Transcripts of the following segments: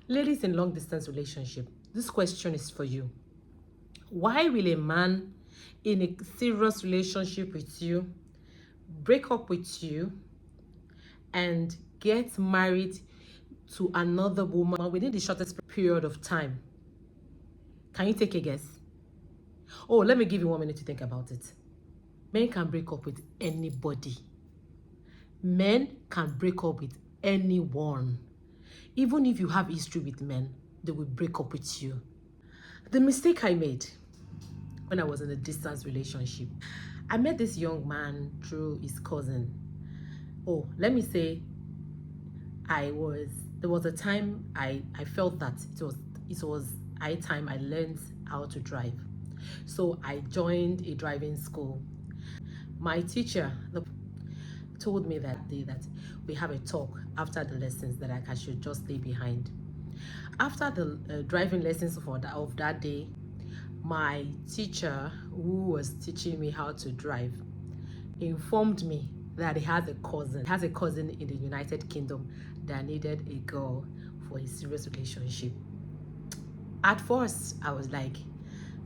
Ladies in long distance relationship, this question is for you. Why will a man in a serious relationship with you break up with you and get married to another woman within the shortest period of time? Can you take a guess? Oh, let me give you 1 minute to think about it. Men can break up with anybody. Men can break up with anyone. Even if you have history with men, they will break up with you. The mistake I made when I was in a distance relationship, I met this young man through his cousin. Oh, let me say, there was a time I felt that it was high time I learned how to drive. So I joined a driving school. My teacher told me that day that we have a talk after the lessons that I should just stay behind. After the driving lessons of that day, my teacher, who was teaching me how to drive, informed me that he has a cousin in the United Kingdom that needed a girl for a serious relationship. At first, I was like,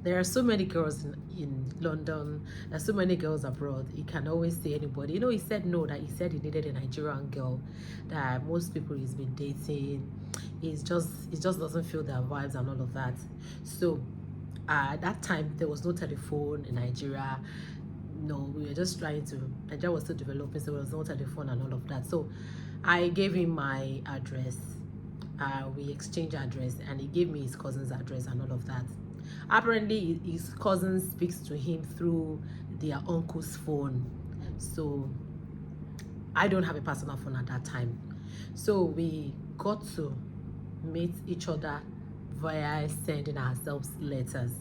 there are so many girls in London, there's so many girls abroad. He can always say anybody. You know, he said no, that he said he needed a Nigerian girl that most people he's been dating. It just doesn't feel their vibes and all of that. So at that time, there was no telephone in Nigeria. No, we were just trying to, Nigeria was still developing, so there was no telephone and all of that. So I gave him my address. We exchanged address, and he gave me his cousin's address and all of that. Apparently, his cousin speaks to him through their uncle's phone. So I don't have a personal phone at that time. So we got to meet each other via sending ourselves letters.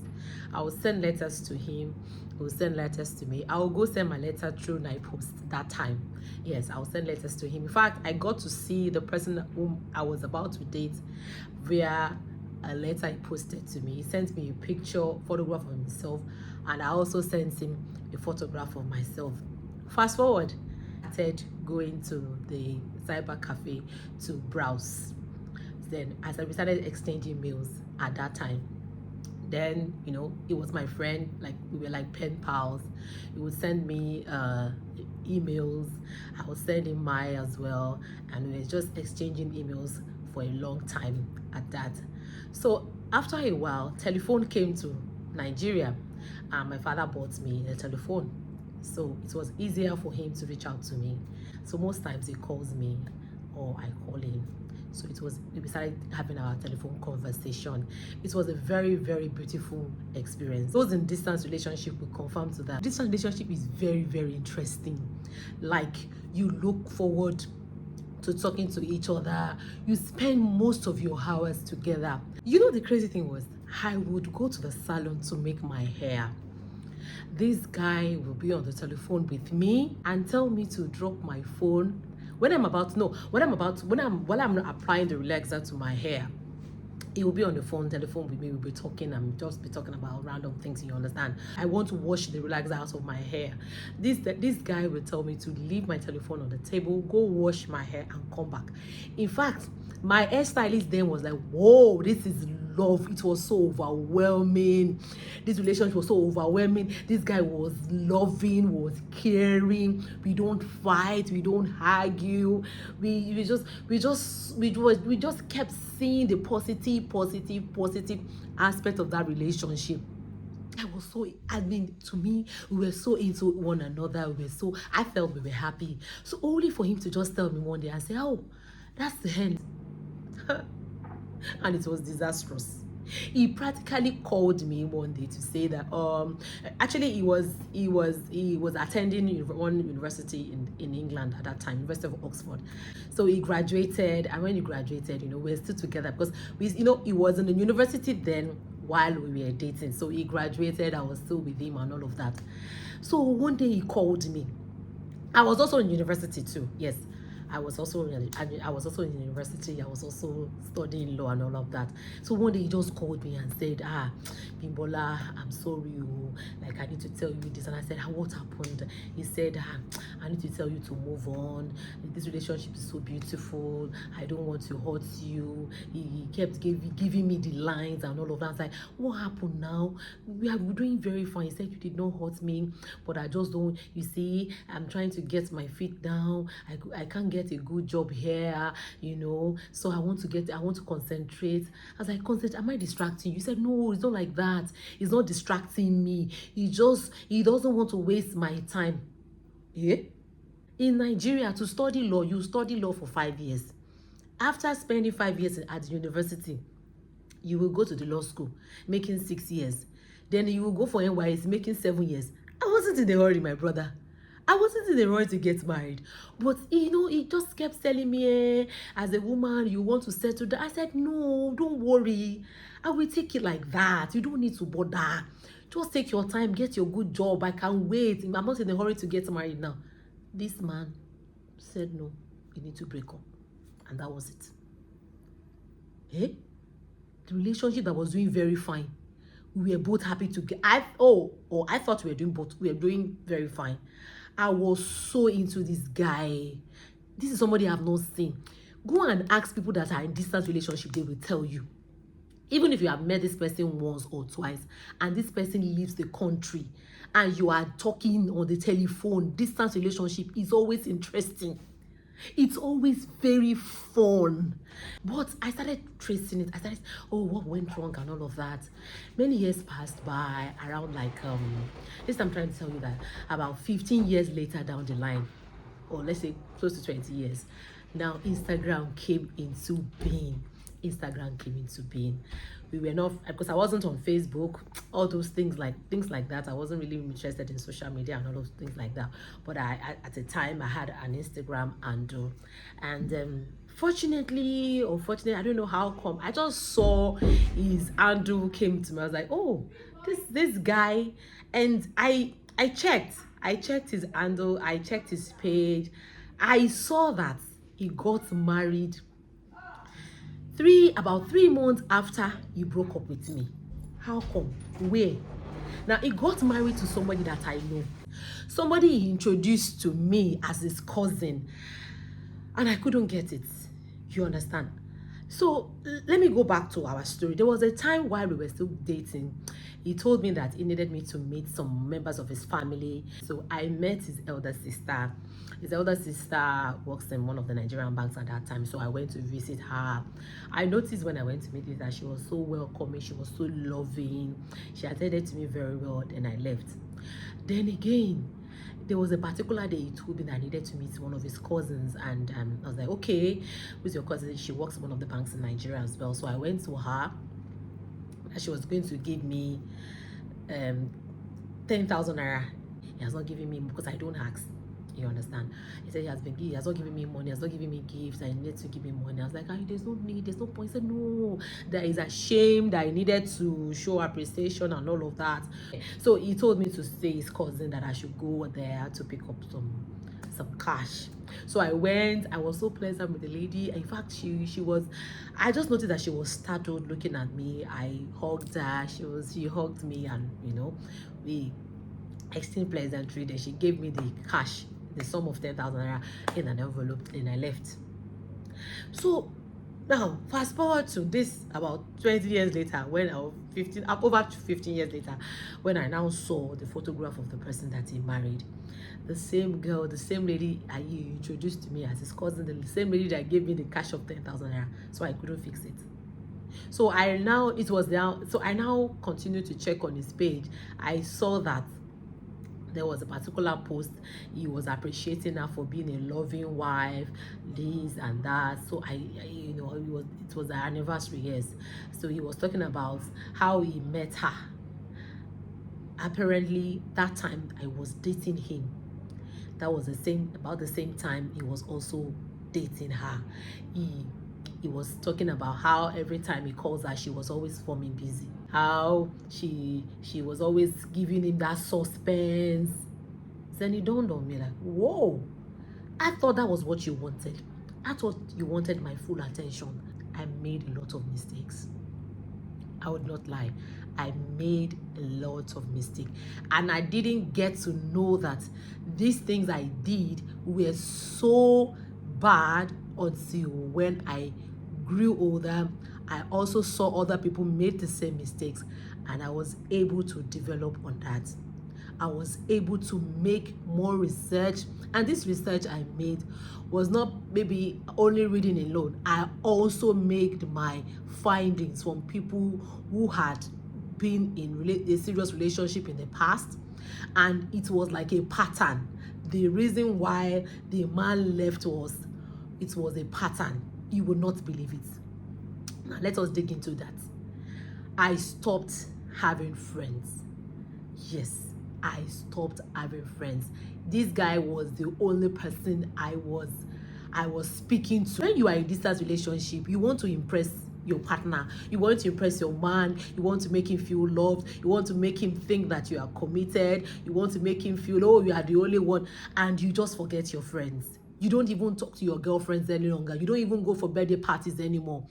I will send letters to him, he will send letters to me. I will go send my letter through Post that time. Yes, I will send letters to him. In fact, I got to see the person whom I was about to date via a letter he posted to me. He sent me a photograph of himself, and I also sent him a photograph of myself. Fast forward, I started going to the cyber cafe to browse. Then as we started exchanging mails at that time, then he was my friend, like we were like pen pals. He would send me emails, I would send him mine as well, and we were just exchanging emails for a long time at that. So after a while, telephone came to Nigeria, and my father bought me a telephone, so it was easier for him to reach out to me. So most times he calls me or I call him. So we started having our telephone conversation. It was a very, very beautiful experience. Those in distance relationship will confirm to that. Distance relationship is very, very interesting. Like, you look forward to talking to each other. You spend most of your hours together. You know, the crazy thing was, I would go to the salon to make my hair. This guy will be on the telephone with me and tell me to drop my phone while I'm applying the relaxer to my hair. He will be on the telephone with me. We'll be talking and just be talking about random things, you understand. I want to wash the relaxer out of my hair. This guy will tell me to leave my telephone on the table, go wash my hair and come back. In fact, my hairstylist then was like, whoa, this is love. It was so overwhelming. This relationship was so overwhelming. This guy was loving, was caring. We don't fight, we don't argue. We just kept seeing the positive aspect of that relationship. To me, we were so into one another. I felt we were happy. So only for him to just tell me one day and say, oh, that's the end. And it was disastrous. He practically called me one day to say that actually he was attending one university in England at that time, University of Oxford. So he graduated, and when he graduated, we were still together because he was in the university then while we were dating. So he graduated, I was still with him and all of that. So one day he called me. I was also in university too, yes. I was also in university. I was also studying law and all of that. So one day he just called me and said, Bimbola, I'm sorry, oh, like I need to tell you this. And I said, what happened? He said, I need to tell you to move on. This relationship is so beautiful. I don't want to hurt you. He kept giving me the lines and all of that. I was like, what happened now? We are doing very fine. He said, you did not hurt me, but I just don't, you see, I'm trying to get my feet down. I can't get a good job here, so I want to concentrate. I was like, concentrate, am I distracting you? He said, no, it's not like that. It's not distracting me. He doesn't want to waste my time. Yeah? In Nigeria, to study law, you study law for 5 years. After spending 5 years at the university, you will go to the law school making 6 years. Then you will go for NYS making 7 years. I wasn't in a hurry, my brother. I wasn't in a hurry to get married. But he just kept telling me, as a woman, you want to settle down. I said, no, don't worry. I will take it like that. You don't need to bother. Just take your time, get your good job. I can't wait. I'm not in a hurry to get married now. This man said, no, we need to break up. And that was it. The relationship that was doing very fine, we were both happy to get. I thought we were doing both. We were doing very fine. I was so into this guy. This is somebody I've not seen. Go and ask people that are in distant relationship. They will tell you. Even if you have met this person once or twice, and this person leaves the country, and you are talking on the telephone, distant relationship is always interesting. It's always very fun. But I started tracing it. I started, what went wrong and all of that. Many years passed by, around this I'm trying to tell you that about 15 years later down the line, or let's say close to 20 years, now Instagram came into being. We were not, because I wasn't on Facebook, all those things like that. I wasn't really interested in social media and all those things like that. But at the time I had an Instagram handle, and fortunately or fortunately, I don't know how come, I just saw his handle came to me. I was like, oh, this guy, and I checked his handle, I checked his page. I saw that he got married about 3 months after he broke up with me. How come? Where? Now, he got married to somebody that I know. Somebody he introduced to me as his cousin. And I couldn't get it. You understand? So, let me go back to our story. There was a time while we were still dating. He told me that he needed me to meet some members of his family. So, I met his elder sister. His elder sister works in one of the Nigerian banks at that time, so I went to visit her. I noticed when I went to meet with her, she was so welcoming, she was so loving. She attended to me very well, then I left. Then again, there was a particular day he told me that I needed to meet one of his cousins, and I was like, okay, who's your cousin? She works in one of the banks in Nigeria as well. So I went to her, and she was going to give me 10,000 naira. He has not given me, because I don't ask. You understand? He said he has not given me money, he has not given me gifts, I needed to give me money. I was like, there's no need, there's no point. He said, no, that is a shame, that I needed to show appreciation and all of that. So he told me to say his cousin that I should go there to pick up some cash. So I went. I was so pleasant with the lady. In fact, she was, I just noticed that she was startled looking at me. I hugged her, she hugged me, and we exchanged pleasantry. Then she gave me the cash, the sum of 10,000 naira in an envelope, and I left. So now fast forward to this about 20 years later, when I was over 15 years later, when I now saw the photograph of the person that he married. The same girl, the same lady he introduced to me as his cousin, the same lady that gave me the cash of 10,000 naira, so I couldn't fix it. So I now continued to check on his page. I saw that there was a particular post. He was appreciating her for being a loving wife, this and that. So it was our anniversary, yes. So he was talking about how he met her. Apparently that time I was dating him. That was about the same time he was also dating her. He was talking about how every time he calls her, she was always forming busy. How she was always giving him that suspense. Then it dawned on me like, whoa, I thought that was what you wanted. I thought you wanted my full attention. I made a lot of mistakes. I would not lie. I made a lot of mistakes. And I didn't get to know that these things I did were so bad until when I grew older. I also saw other people make the same mistakes, and I was able to develop on that. I was able to make more research, and this research I made was not maybe only reading alone. I also made my findings from people who had been in a serious relationship in the past, and it was like a pattern. The reason why the man left it was a pattern. You will not believe it. Now let us dig into that. I stopped having friends. Yes, I stopped having friends. This guy was the only person I was speaking to. When you are in a distance relationship, you want to impress your partner, you want to impress your man, you want to make him feel loved, you want to make him think that you are committed, you want to make him feel, oh, you are the only one, and you just forget your friends. You don't even talk to your girlfriends any longer. You don't even go for birthday parties anymore.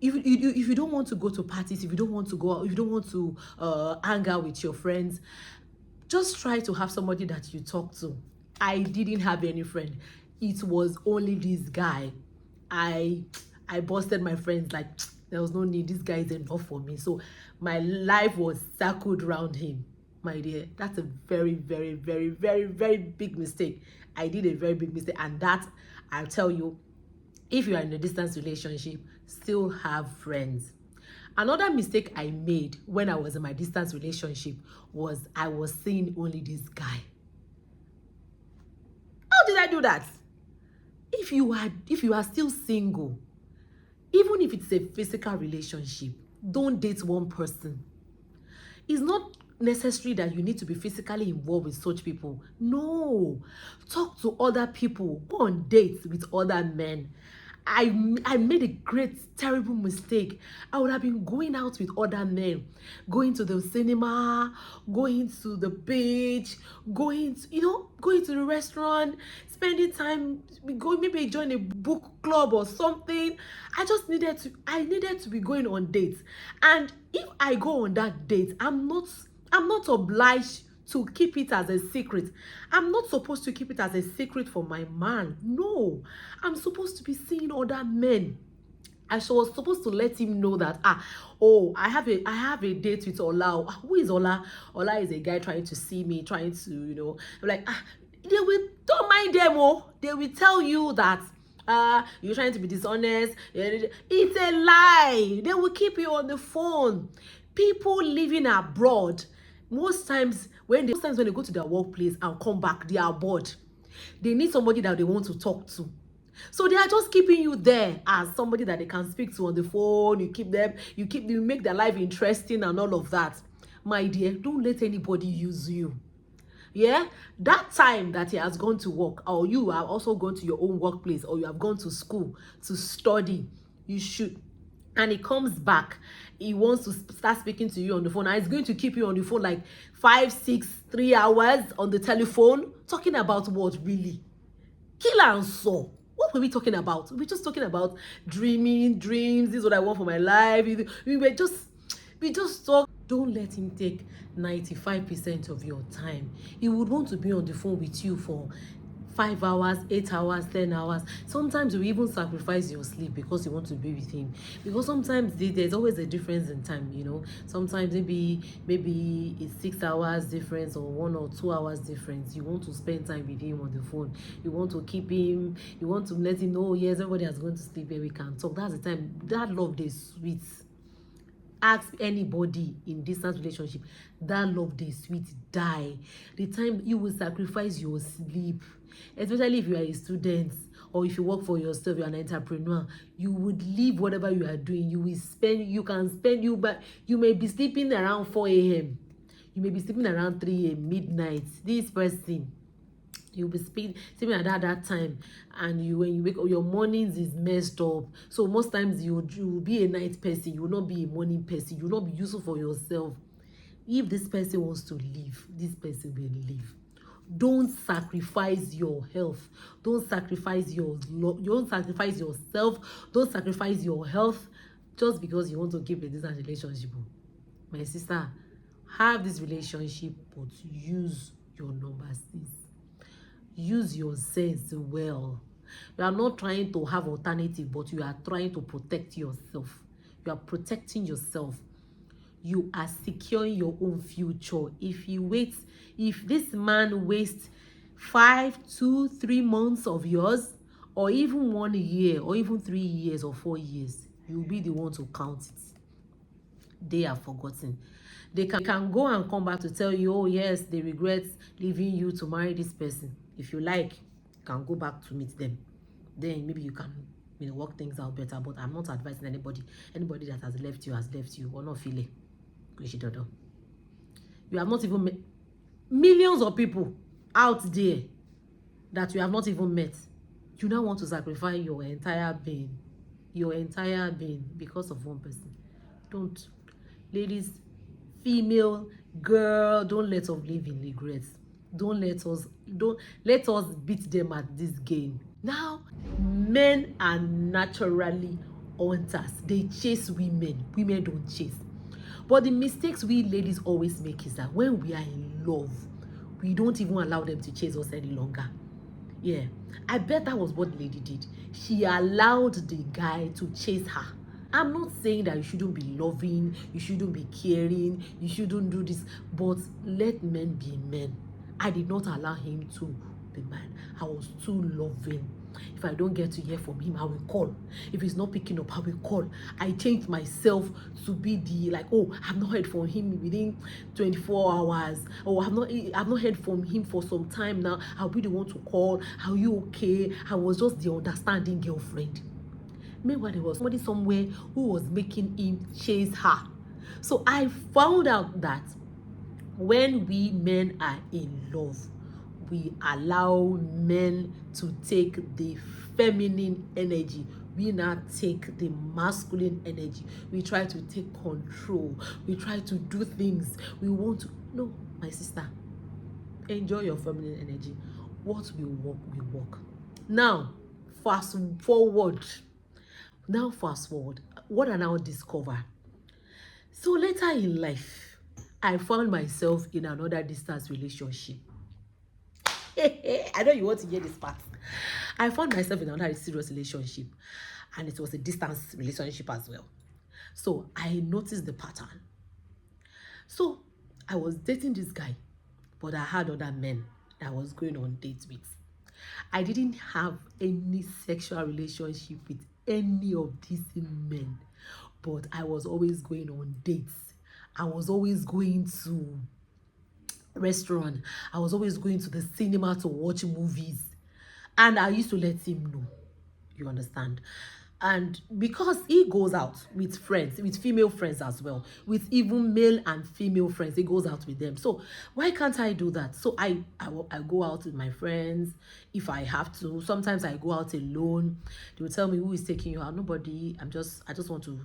If you don't want to go to parties, if you don't want to go out, if you don't want to hang out with your friends, just try to have somebody that you talk to. I didn't have any friend. It was only this guy. I busted my friends, like there was no need. This guy is enough for me. So my life was circled around him. My dear, that's a very, very, very, very, very big mistake. I did a very big mistake, and that, I'll tell you, if you are in a distance relationship, still have friends. Another mistake I made when I was in my distance relationship was I was seeing only this guy. How did I do that? If you are still single, even if it's a physical relationship, don't date one person. It's not necessary that you need to be physically involved with such people. No, talk to other people, go on dates with other men. I made a great, terrible mistake. I would have been going out with other men, going to the cinema, going to the beach, going to the restaurant, spending time, maybe join a book club or something. I needed to be going on dates. And if I go on that date, I'm not obliged to keep it as a secret. I'm not supposed to keep it as a secret for my man. No, I'm supposed to be seeing other men. I was supposed to let him know that I have a date with Ola. Who is Ola? Ola is a guy trying to see me, trying to, I'm like, don't mind them. They will tell you that you're trying to be dishonest. It's a lie. They will keep you on the phone. People living abroad, most times when they go to their workplace and come back, they are bored. They need somebody that they want to talk to. So they are just keeping you there as somebody that they can speak to on the phone. You make their life interesting and all of that. My dear, don't let anybody use you. Yeah, that time that he has gone to work, or you have also gone to your own workplace, or you have gone to school to study, you should, and he comes back, he wants to start speaking to you on the phone, and he's going to keep you on the phone like 5, 6, 3 hours on the telephone, talking about what? Really? Kill and saw. What were we talking about? We were just talking about dreams. This is what I want for my life. We just talk. Don't let him take 95% of your time. He would want to be on the phone with you for 5 hours, 8 hours, 10 hours. Sometimes you even sacrifice your sleep because you want to be with him. Because sometimes there's always a difference in time, Sometimes maybe it's 6 hours difference or 1 or 2 hours difference. You want to spend time with him on the phone. You want to keep him, you want to let him know, yes, everybody has gone to sleep and we can talk. That's the time. That love is sweet. Ask anybody in distance relationship, that love dey sweet die. The time you will sacrifice your sleep, especially if you are a student or if you work for yourself, you are an entrepreneur, you would leave whatever you are doing. You may be sleeping around 4 a.m. You may be sleeping around 3 a.m. midnight. This person, you'll be sleeping at that time, and when you wake up, your mornings is messed up. So most times you will be a night person, you will not be a morning person, you will not be useful for yourself. If this person wants to leave, this person will leave. Don't sacrifice your health. Don't sacrifice don't sacrifice yourself. Don't sacrifice your health just because you want to keep a decent relationship. My sister, have this relationship, but use your number 6. Use your sense well. You are not trying to have alternative, but you are trying to protect yourself. You are protecting yourself. You are securing your own future. If this man wastes 5, 2, 3 months of yours, or even 1 year, or even 3 years or 4 years, you'll be the one to count it. They are forgotten. They can go and come back to tell you, oh yes, they regret leaving you to marry this person. If you like, you can go back to meet them. Then maybe you can, work things out better. But I'm not advising anybody that has left you or not feel it. You have not even met millions of people out there that you have not even met. You now want to sacrifice your entire being because of one person. Don't. Ladies, female, girl, don't let us live in regrets. Don't let us beat them at this game. Now, men are naturally hunters. They chase women. Women don't chase. But the mistakes we ladies always make is that when we are in love, we don't even allow them to chase us any longer. Yeah, I bet that was what the lady did. She allowed the guy to chase her. I'm not saying that you shouldn't be loving, you shouldn't be caring, you shouldn't do this, but let men be men. I did not allow him to be man. I was too loving. If I don't get to hear from him, I will call. If he's not picking up, I will call. I changed myself to be the I've not heard from him within 24 hours. Oh, I've not heard from him for some time now. I'll be the one to call. Are you okay? I was just the understanding girlfriend. Meanwhile, there was somebody somewhere who was making him chase her. So I found out that when we men are in love, we allow men to take the feminine energy. We now take the masculine energy. We try to take control. We try to do things. We want to. No, my sister, enjoy your feminine energy. What will work, will work. Now, fast forward. What I now discover. So later in life, I found myself in another distance relationship. I know you want to hear this part. I found myself in another serious relationship, and it was a distance relationship as well. So I noticed the pattern. So I was dating this guy, but I had other men that I was going on dates with. I didn't have any sexual relationship with any of these men, but I was always going on dates. I was always going to restaurant. I was always going to the cinema to watch movies. And I used to let him know. You understand? And because he goes out with friends, with female friends as well, with even male and female friends, he goes out with them. So why can't I do that? So I go out with my friends if I have to. Sometimes I go out alone. They will tell me, who is taking you out? Nobody. I just want to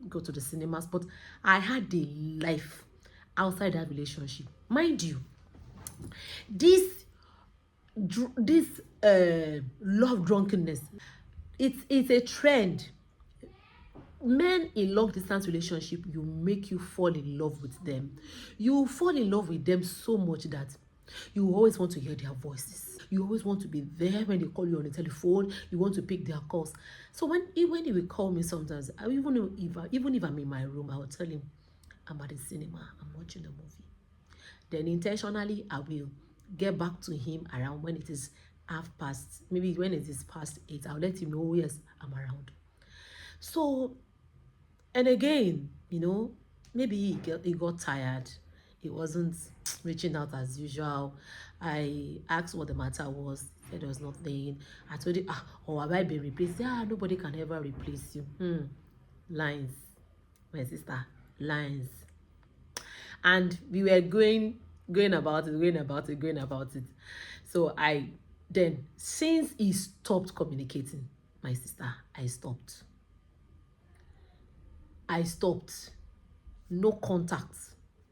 go to the cinemas. But I had a life outside that relationship. Mind you, this love drunkenness, it's a trend. Men in long distance relationship, you make you fall in love with them. You fall in love with them so much that you always want to hear their voices. You always want to be there when they call you on the telephone. You want to pick their calls. So when he will call me sometimes, even if I'm in my room, I will tell him I'm at the cinema, I'm watching a movie. Then intentionally I will get back to him around when it is maybe when it is past 8. I'll let him know, oh, yes, I'm around. So, and again, maybe he got tired. He wasn't reaching out as usual. I asked what the matter was. He said there was nothing. I told him, have I been replaced? Nobody can ever replace you. Lines, my sister, lines. And we were going about it. So since he stopped communicating, my sister, I stopped. No contact.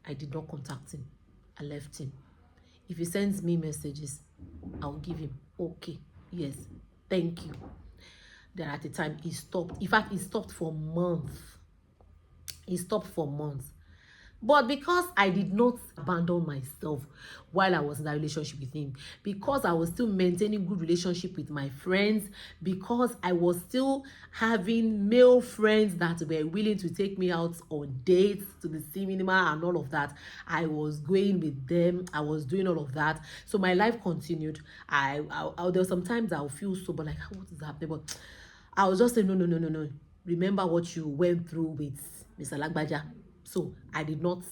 I did not contact him. I left him. If he sends me messages, I'll give him okay, yes, thank you. Then at the time he stopped. In fact, he stopped for months. He stopped for months. But because I did not abandon myself while I was in that relationship with him, because I was still maintaining good relationship with my friends, because I was still having male friends that were willing to take me out on dates to the cinema and all of that, I was going with them. I was doing all of that. So my life continued. There were sometimes I'll feel sober, like, what is happening? But I was just saying, no, no, no, no, no. Remember what you went through with Mr. Lagbaja. So I did not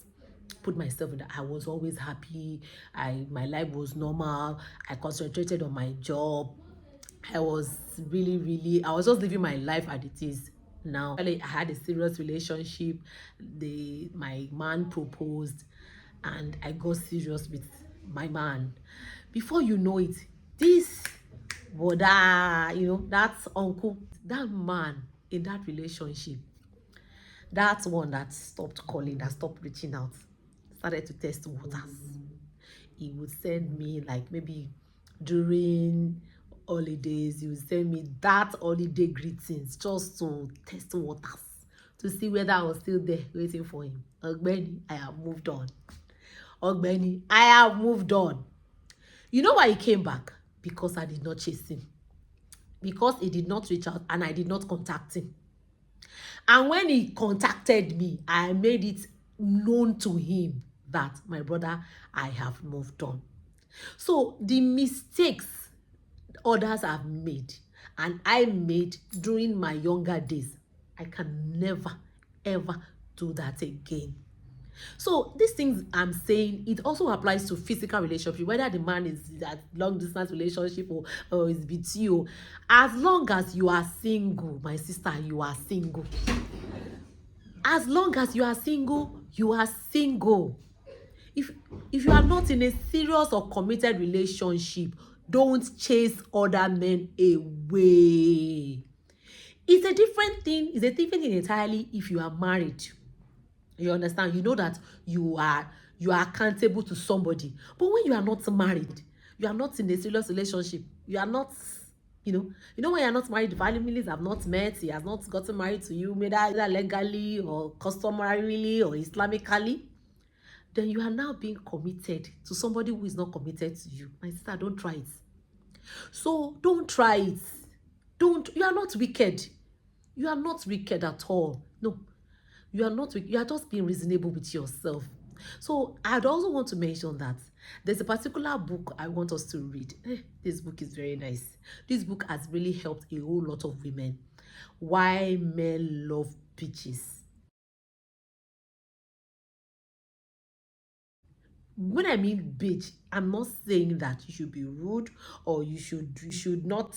put myself in that. I was always happy. My life was normal. I concentrated on my job. I was I was just living my life as it is now. I had a serious relationship. My man proposed, and I got serious with my man. Before you know it, this brother, that's uncle, that man in that relationship, that's one that stopped calling, that stopped reaching out, started to test waters. He would send me, like, maybe during holidays, he would send me that holiday greetings just to test waters, to see whether I was still there waiting for him. Ogbeni, I have moved on. Ogbeni, I have moved on. You know why he came back? Because I did not chase him. Because he did not reach out and I did not contact him. And when he contacted me, I made it known to him that, my brother, I have moved on. So the mistakes others have made and I made during my younger days, I can never, ever do that again. So these things I'm saying, it also applies to physical relationship, whether the man is at long distance relationship or is with you. As long as you are single, my sister, you are single. As long as you are single, you are single. If you are not in a serious or committed relationship, don't chase other men away. It's a different thing. It's a different thing entirely if you are married. You understand? You know that you are accountable to somebody. But when you are not married, you are not in a serious relationship, you are not, when you're not married, the families have not met, he has not gotten married to you, either legally or customarily or Islamically, then you are now being committed to somebody who is not committed to you. My sister, don't try it. So don't try it. You are not wicked. You are not wicked at all. No, you are not wicked. You are just being reasonable with yourself. So I'd also want to mention that there's a particular book I want us to read. This book is very nice. This book has really helped a whole lot of women. Why Men Love Bitches. When I mean bitch, I'm not saying that you should be rude or you should not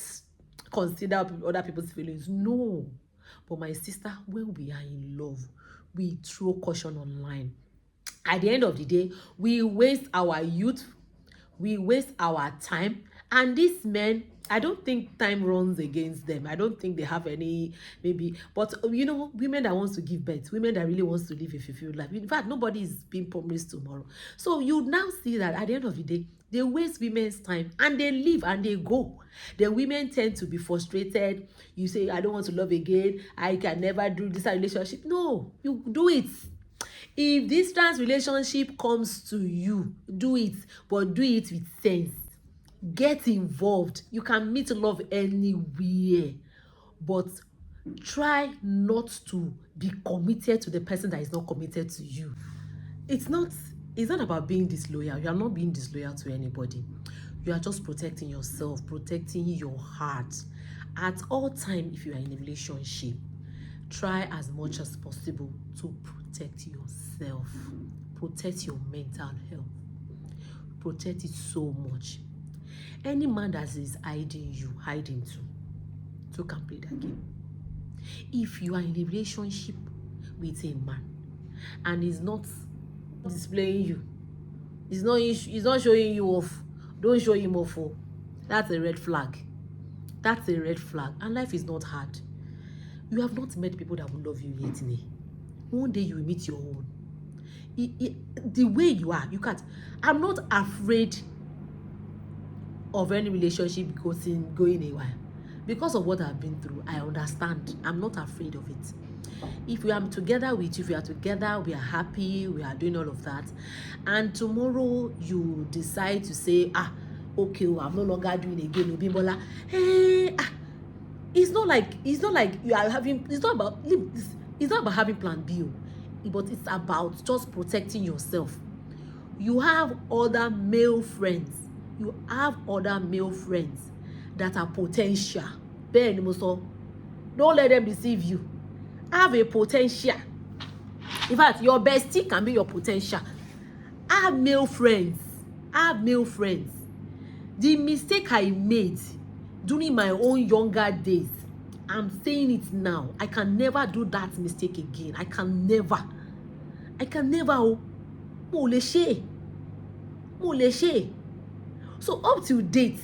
consider other people's feelings. No. But my sister, when we are in love, we throw caution online. At the end of the day, we waste our youth, we waste our time, and these men, I don't think time runs against them. I don't think they have any, maybe, but women that wants to give birth, women that really wants to live a fulfilled life. In fact, nobody is being promised tomorrow. So you now see that at the end of the day, they waste women's time and they leave and they go. The women tend to be frustrated. You say, I don't want to love again, I can never do this relationship. No, you do it. If this trans relationship comes to you, do it, but do it with sense. Get involved. You can meet love anywhere, but try not to be committed to the person that is not committed to you. It's not about being disloyal. You are not being disloyal to anybody. You are just protecting yourself, protecting your heart. At all times, if you are in a relationship, try as much as possible to protect yourself, protect your mental health, protect it so much. Any man that is hiding you, hide him too. So can play that game. If you are in a relationship with a man and he's not displaying you, he's not showing you off, don't show him off. That's a red flag. That's a red flag. And life is not hard. You have not met people that will love you yet. One day you will meet your own. The way you are, you can't. I'm not afraid of any relationship going a while. Because of what I've been through, I understand. I'm not afraid of it. If we are together with you, if we are together, we are happy, we are doing all of that, and tomorrow you decide to say, okay, well, I'm no longer doing again, Obimbola. Hey, it's not like you are having. It's not about having plan B, but it's about just protecting yourself. You have other male friends. You have other male friends that are potential. Bẹ́ẹ̀ ni mo sọ. Don't let them deceive you. Have a potential. In fact, your bestie can be your potential. Have male friends. Have male friends. The mistake I made during my own younger days, I'm saying it now, I can never do that mistake again. I can never. Mo lè ṣe. So up to date,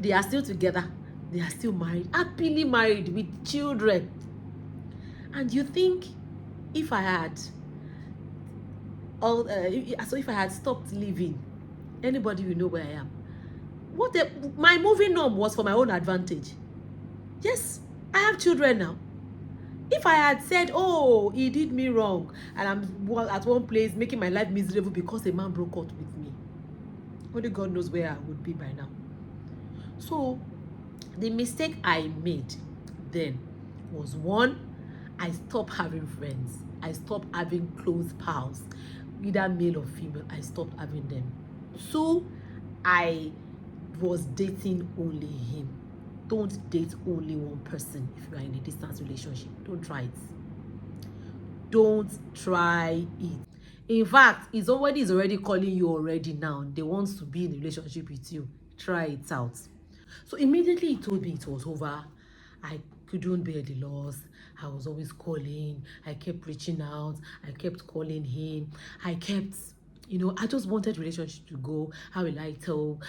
they are still together. They are still married, happily married with children. And you think if I had if I had stopped living, anybody will know where I am? My moving on was for my own advantage. Yes, I have children now. If I had said, oh, he did me wrong, and I'm at one place making my life miserable because a man broke out with me, only God knows where I would be by now. So the mistake I made then was, one, I stopped having friends. I stopped having close pals, either male or female. I stopped having them. Two, I was dating only him. Don't date only one person if you are in a distance relationship. Don't try it. Don't try it. In fact, he's already calling you already now. They want to be in a relationship with you. Try it out. So immediately he told me it was over. I couldn't bear the loss. I was always calling. I kept reaching out. I kept calling him. I just wanted relationship to go. How will I tell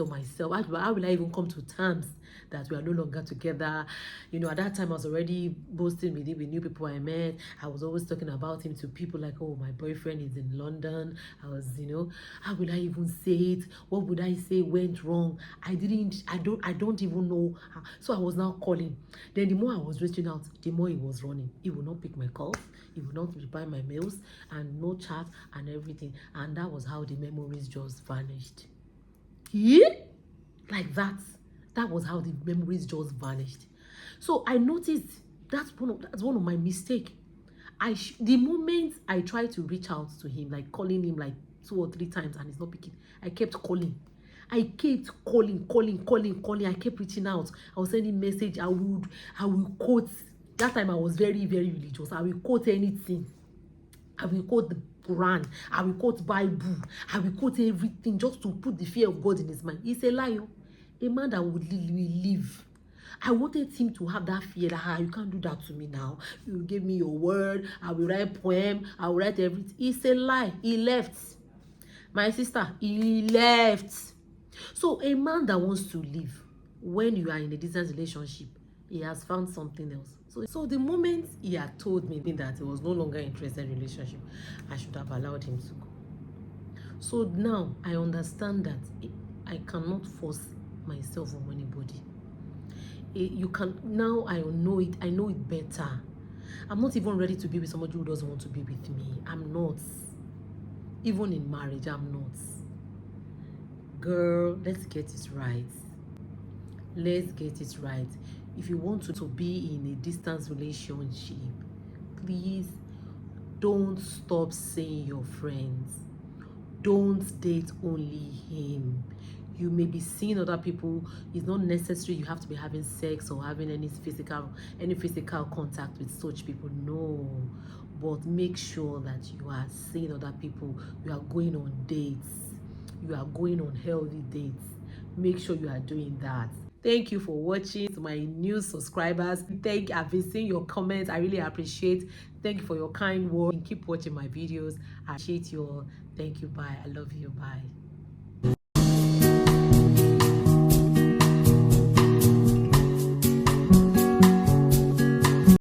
myself? How will I even come to terms that we are no longer together? At that time I was already boasting with him, with new people I met. I was always talking about him to people like, oh, my boyfriend is in London. I was, how will I even say it? What would I say went wrong? I don't even know. So I was now calling. Then the more I was reaching out, the more he was running. He would not pick my calls. He would not reply my mails, and no chat and everything. And that was how the memories just vanished. Yeah? Like that. That was how the memories just vanished. So I noticed that's one of my mistakes. The moment I tried to reach out to him, like calling him like 2 or 3 times, and he's not picking, I kept calling. I kept calling. I kept reaching out. I was sending message. I will quote. That time I was very, very religious. I will quote anything. I will quote the Quran. I will quote Bible. I will quote everything just to put the fear of God in his mind. He's a liar. A man that would live. I wanted him to have that fear that you can't do that to me now. You gave me your word. I will write poem. I will write everything. It's a lie. He left. My sister, he left. So a man that wants to live, when you are in a distance relationship, he has found something else. So the moment he had told me that he was no longer interested in relationship, I should have allowed him to go. So now I understand that I cannot force myself on anybody. Now I know it. I know it better. I'm not even ready to be with somebody who doesn't want to be with me. I'm not. Even in marriage, I'm not. Girl, let's get it right. Let's get it right. If you want to be in a distance relationship, please don't stop seeing your friends. Don't date only him. You may be seeing other people. It's not necessary you have to be having sex or having any physical contact with such people. No. But make sure that you are seeing other people. You are going on dates. You are going on healthy dates. Make sure you are doing that. Thank you for watching. To my new subscribers, I've been seeing your comments. I really appreciate. Thank you for your kind words. Keep watching my videos. I appreciate you all. Thank you. Bye. I love you. Bye.